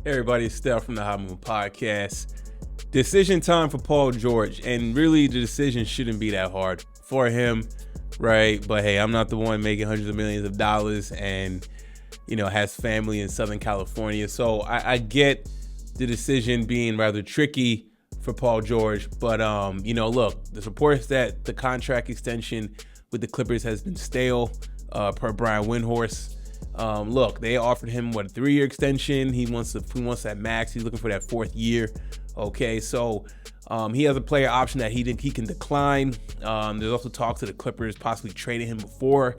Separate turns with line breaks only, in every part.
Hey everybody, it's Steph from the Hot Move Podcast. Decision time for Paul George, and really the decision shouldn't be that hard for him, right? But hey, I'm not the one making hundreds of millions of dollars and, has family in Southern California. So I get the decision being rather tricky for Paul George. But, look, the reports that the contract extension with the Clippers has been stale, per Brian Windhorst. Look, they offered him a 3-year extension. He wants that max. He's looking for that 4th year. Okay, so he has a player option that he can decline. There's also talks to the Clippers possibly trading him before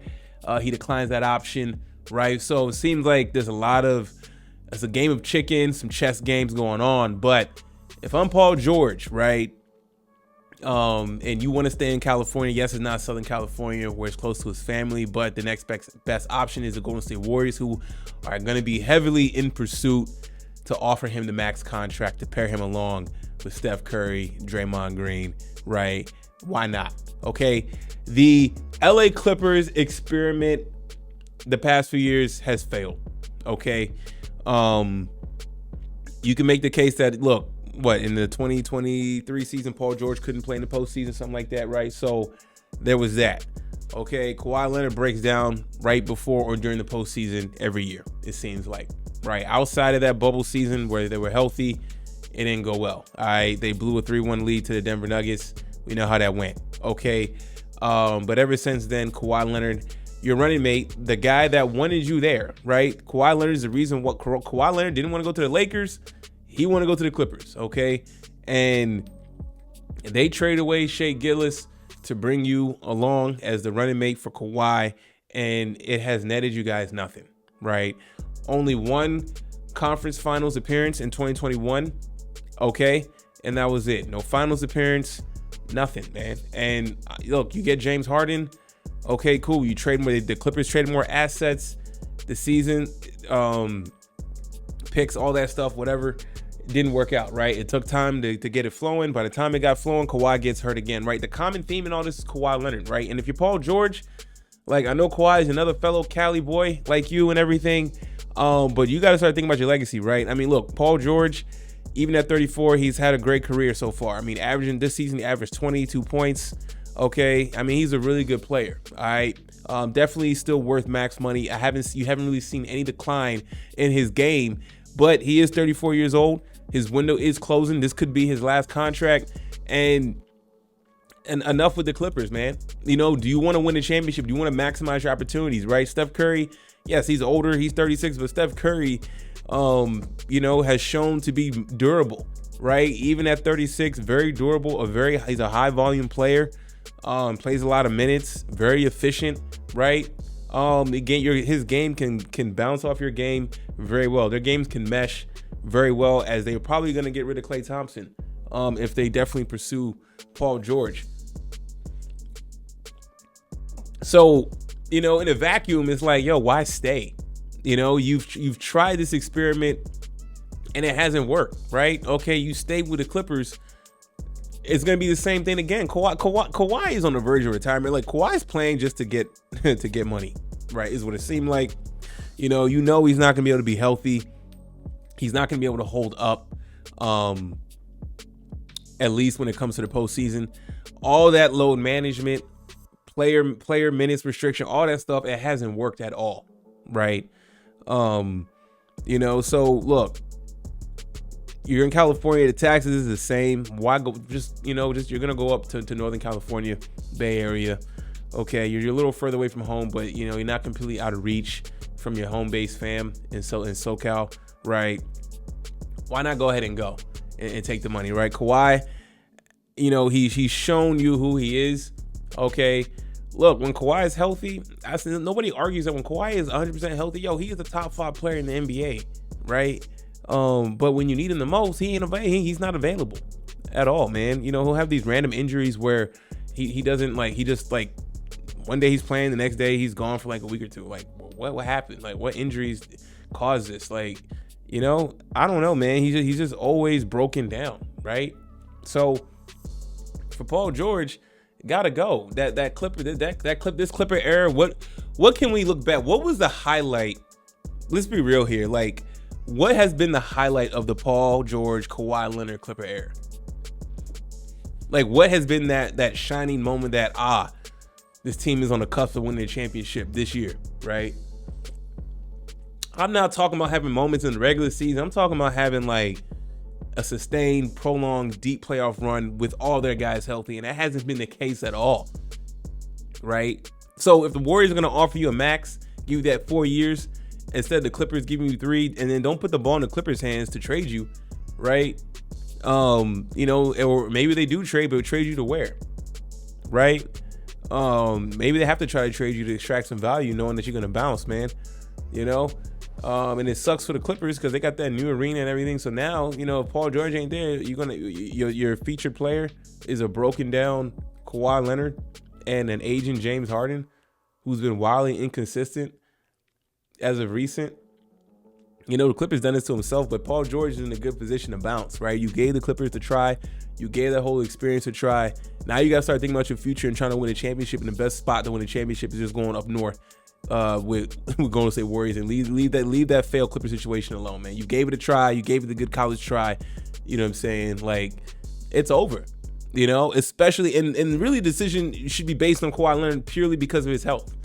he declines that option, right? So it seems like it's a game of chicken, some chess games going on. But if I'm Paul George, right, and you want to stay in California, yes, it's not Southern California where it's close to his family, but the next best option is the Golden State Warriors, who are going to be heavily in pursuit to offer him the max contract to pair him along with Steph Curry, Draymond Green, right? Why not? Okay. The LA Clippers experiment the past few years has failed. Okay. You can make the case that, look, in the 2023 season, Paul George couldn't play in the postseason, something like that, right? So there was that. Okay, Kawhi Leonard breaks down right before or during the postseason every year, it seems like, right? Outside of that bubble season where they were healthy, it didn't go well. All right, they blew a 3-1 lead to the Denver Nuggets. We know how that went. Okay, but ever since then, Kawhi Leonard, your running mate, the guy that wanted you there, right? Kawhi Leonard is the reason what Kawhi Leonard didn't want to go to the Lakers. He wanted to go to the Clippers, okay? And they trade away Shea Gillis to bring you along as the running mate for Kawhi, and it has netted you guys nothing, right? Only one conference finals appearance in 2021, okay? And that was it. No finals appearance, nothing, man. And look, you get James Harden, okay, cool. You trade more, the Clippers traded more assets this season, picks, all that stuff, whatever. Didn't work out, right? It took time to get it flowing. By the time it got flowing, Kawhi gets hurt again, right? The common theme in all this is Kawhi Leonard, right? And if you're Paul George, like, I know Kawhi is another fellow Cali boy like you and everything, but you got to start thinking about your legacy, right? I mean, look, Paul George, even at 34, he's had a great career so far. I mean, averaging this season, he averaged 22 points, okay? I mean, he's a really good player, all right? Definitely still worth max money. You haven't really seen any decline in his game, but he is 34 years old. His window is closing. This could be his last contract. And enough with the Clippers, man. Do you want to win a championship? Do you want to maximize your opportunities, right? Steph Curry, yes, he's older. He's 36, but Steph Curry, has shown to be durable, right? Even at 36, very durable. He's a high volume player. Plays a lot of minutes. Very efficient, right? Again, his game can bounce off your game very well. Their games can mesh very well, as they're probably going to get rid of Klay Thompson if they definitely pursue Paul George. So, in a vacuum, it's like, yo, why stay? You've tried this experiment and it hasn't worked, right? Okay, you stayed with the Clippers. It's going to be the same thing again. Kawhi is on the verge of retirement. Like, Kawhi's playing just to get money, right? Is what it seemed like. He's not going to be able to be healthy. He's not going to be able to hold up, at least when it comes to the postseason. All that load management, player minutes restriction, all that stuff, it hasn't worked at all, right? So look, you're in California, the taxes is the same. Why go? You're going to go up to Northern California, Bay Area. Okay, you're a little further away from home, but you're not completely out of reach from your home base fam in SoCal. Right? Why not go ahead and go and take the money, right? Kawhi, he's shown you who he is. Okay, look, when Kawhi is healthy, nobody argues that when Kawhi is 100% healthy, he is the top 5 player in the NBA, right? But when you need him the most, he's not available at all, man. He'll have these random injuries where he doesn't one day he's playing, the next day he's gone for like a week or two. Like, what happened? Like, what injuries caused this? Like, I don't know, man. He's just always broken down, right? So for Paul George, gotta go. This Clipper era. What can we look back? What was the highlight? Let's be real here. Like, what has been the highlight of the Paul George, Kawhi Leonard Clipper era? Like, what has been that shining moment that, this team is on the cusp of winning the championship this year, right? I'm not talking about having moments in the regular season. I'm talking about having like a sustained, prolonged, deep playoff run with all their guys healthy, and that hasn't been the case at all, right? So if the Warriors are going to offer you a max, give you that 4 years, instead of the Clippers giving you 3, and then don't put the ball in the Clippers' hands to trade you, right? Or maybe they do trade, but trade you to where, right? Maybe they have to try to trade you to extract some value, knowing that you're going to bounce, man, and it sucks for the Clippers because they got that new arena and everything. So now, if Paul George ain't there, your featured player is a broken down Kawhi Leonard and an aging James Harden, who's been wildly inconsistent as of recent. The Clippers done this to himself, but Paul George is in a good position to bounce, right? You gave the Clippers to try. You gave that whole experience a try. Now you got to start thinking about your future and trying to win a championship, and the best spot to win a championship is just going up north with Golden State Warriors, and leave that failed Clipper situation alone, man. You gave it a try. You gave it the good college try. You know what I'm saying? Like, it's over, especially, and really the decision should be based on Kawhi Leonard purely because of his health,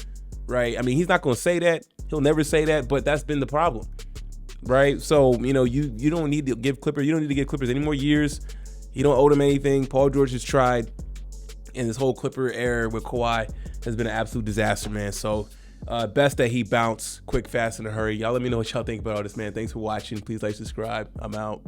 right? I mean, he's not going to say that. He'll never say that, but that's been the problem, right? So, you don't need to give Clippers any more years. You don't owe them anything. Paul George has tried, and this whole Clipper era with Kawhi has been an absolute disaster, man. So, best that he bounce quick, fast, in a hurry. Y'all let me know what y'all think about all this, man. Thanks for watching. Please like, subscribe. I'm out.